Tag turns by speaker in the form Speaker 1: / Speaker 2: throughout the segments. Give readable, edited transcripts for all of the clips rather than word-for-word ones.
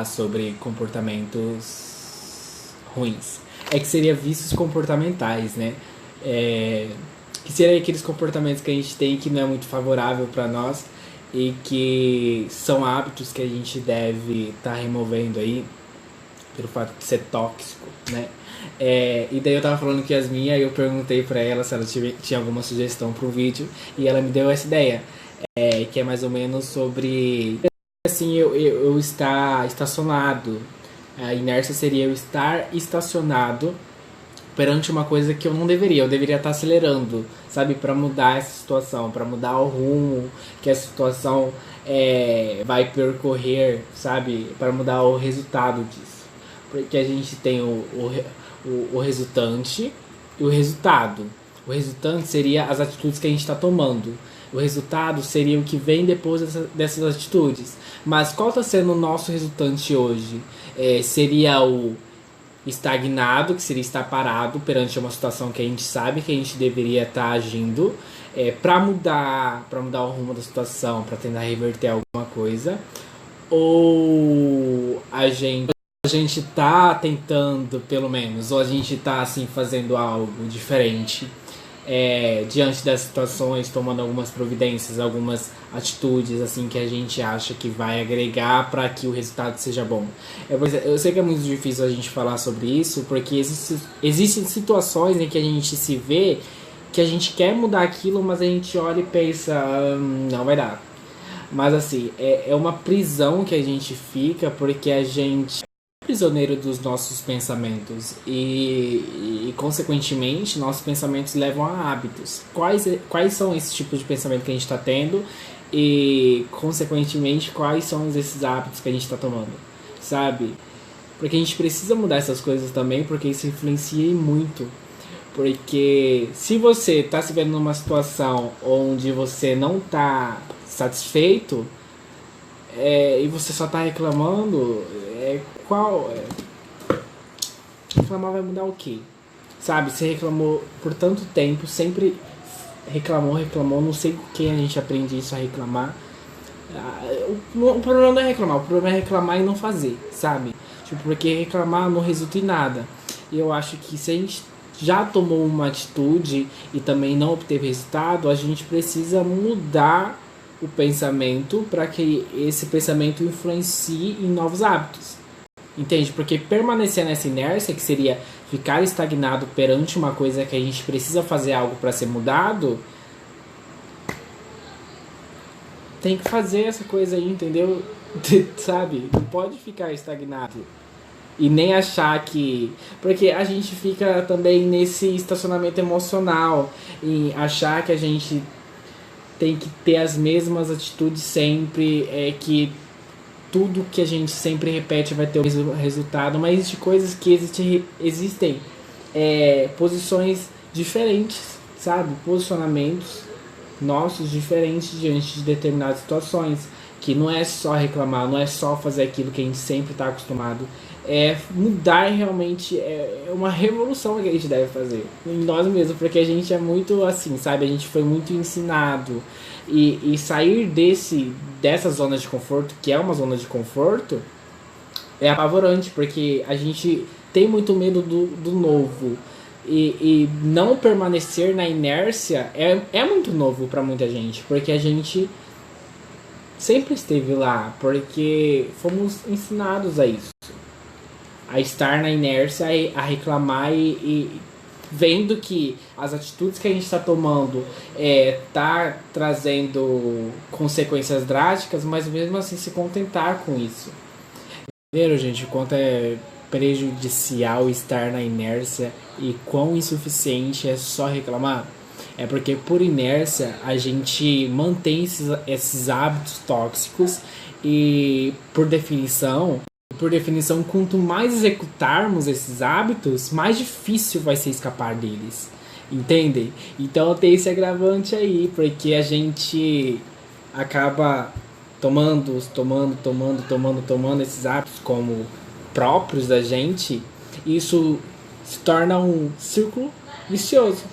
Speaker 1: sobre comportamentos ruins. É que seria vícios comportamentais, né? Que seria aqueles comportamentos que a gente tem que não é muito favorável para nós e que são hábitos que a gente deve estar removendo aí pelo fato de ser tóxico, né? E daí eu tava falando com Yasmin, aí eu perguntei pra ela se ela tinha alguma sugestão pro vídeo e ela me deu essa ideia, que é mais ou menos sobre assim eu estar estacionado. A inércia seria eu estar estacionado perante uma coisa que eu não deveria. Eu deveria estar acelerando, sabe, para mudar essa situação, para mudar o rumo que a situação vai percorrer, sabe, para mudar o resultado disso. Porque a gente tem o resultante e o resultado. O resultante seria as atitudes que a gente está tomando. O resultado seria o que vem depois dessas atitudes. Mas qual está sendo o nosso resultante hoje? Seria o estagnado, que seria estar parado perante uma situação que a gente sabe que a gente deveria estar agindo para mudar o rumo da situação, para tentar reverter alguma coisa. Ou a gente tá tentando, pelo menos, ou a gente tá assim fazendo algo diferente diante das situações, tomando algumas providências, algumas atitudes assim que a gente acha que vai agregar para que o resultado seja bom. Eu sei que é muito difícil a gente falar sobre isso, porque existem situações em que a gente se vê que a gente quer mudar aquilo, mas a gente olha e pensa, não vai dar. Mas assim, é uma prisão que a gente fica porque a gente prisioneiro dos nossos pensamentos e consequentemente nossos pensamentos levam a hábitos. Quais são esses tipos de pensamento que a gente está tendo e consequentemente quais são esses hábitos que a gente está tomando, sabe? Porque a gente precisa mudar essas coisas também, porque isso influencia muito. Porque se você está se vendo numa situação onde você não está satisfeito e você só está reclamando, reclamar vai mudar o quê? Sabe, você reclamou por tanto tempo, sempre reclamou, não sei com quem a gente aprende isso a reclamar. O problema não é reclamar, o problema é reclamar e não fazer, sabe? Tipo, porque reclamar não resulta em nada. E eu acho que se a gente já tomou uma atitude e também não obteve resultado, a gente precisa mudar o pensamento para que esse pensamento influencie em novos hábitos. Entende? Porque permanecer nessa inércia, que seria ficar estagnado perante uma coisa que a gente precisa fazer algo para ser mudado, tem que fazer essa coisa aí, entendeu? Sabe? Não pode ficar estagnado. E nem achar que... Porque a gente fica também nesse estacionamento emocional, em achar que a gente tem que ter as mesmas atitudes sempre, que tudo que a gente sempre repete vai ter o mesmo resultado, mas existem coisas que existem posições diferentes, sabe? Posicionamentos nossos diferentes diante de determinadas situações, que não é só reclamar, não é só fazer aquilo que a gente sempre está acostumado, mudar realmente, é uma revolução que a gente deve fazer em nós mesmos, porque a gente é muito assim, sabe? A gente foi muito ensinado e sair dessa zona de conforto, que é uma zona de conforto, é apavorante, porque a gente tem muito medo do novo e não permanecer na inércia é muito novo para muita gente, porque a gente sempre esteve lá, porque fomos ensinados a isso, a estar na inércia, a reclamar e vendo que as atitudes que a gente está tomando tá trazendo consequências drásticas, mas mesmo assim se contentar com isso. Primeiro, gente, o quanto é prejudicial estar na inércia e quão insuficiente é só reclamar. É porque por inércia a gente mantém esses hábitos tóxicos e por definição, quanto mais executarmos esses hábitos, mais difícil vai ser escapar deles. Entendem? Então tem esse agravante aí, porque a gente acaba tomando esses hábitos como próprios da gente, e isso se torna um círculo vicioso.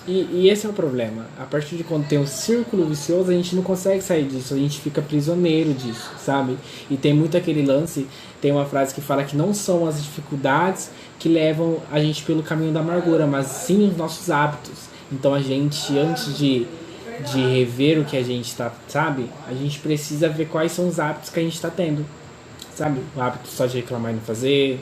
Speaker 1: E esse é o problema. A partir de quando tem um círculo vicioso, a gente não consegue sair disso, a gente fica prisioneiro disso, sabe? E tem muito aquele lance, tem uma frase que fala que não são as dificuldades que levam a gente pelo caminho da amargura, mas sim os nossos hábitos. Então a gente, antes de rever o que a gente tá, sabe? A gente precisa ver quais são os hábitos que a gente tá tendo, sabe? O hábito só de reclamar e não fazer,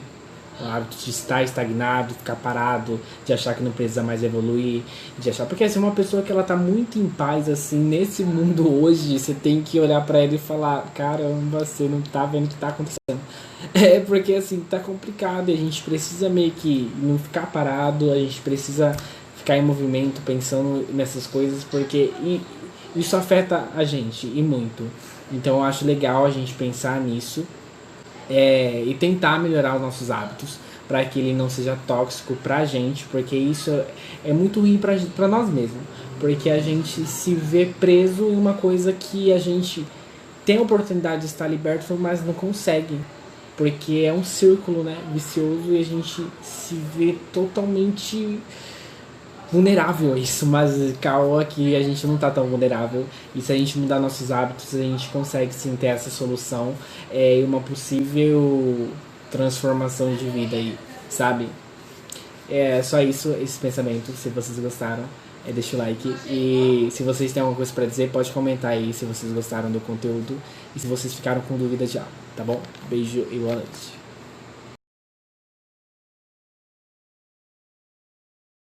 Speaker 1: o hábito de estar estagnado, ficar parado, de achar que não precisa mais evoluir, de achar... Porque assim, uma pessoa que ela tá muito em paz, assim, nesse mundo hoje, você tem que olhar pra ela e falar, caramba, você não tá vendo o que tá acontecendo. É porque assim, tá complicado e a gente precisa meio que não ficar parado, a gente precisa ficar em movimento, pensando nessas coisas, porque isso afeta a gente, e muito. Então eu acho legal a gente pensar nisso, e tentar melhorar os nossos hábitos para que ele não seja tóxico pra gente, porque isso é muito ruim pra nós mesmos, porque a gente se vê preso em uma coisa que a gente tem a oportunidade de estar liberto, mas não consegue, porque é um círculo, né, vicioso, e a gente se vê totalmente vulnerável a isso, mas calma que a gente não tá tão vulnerável, e se a gente mudar nossos hábitos, a gente consegue sim ter essa solução, e uma possível transformação de vida aí, sabe? É só isso, esse pensamento. Se vocês gostaram, deixa o like, e se vocês têm alguma coisa pra dizer, pode comentar aí se vocês gostaram do conteúdo e se vocês ficaram com dúvida de algo, tá bom? Beijo e boa noite.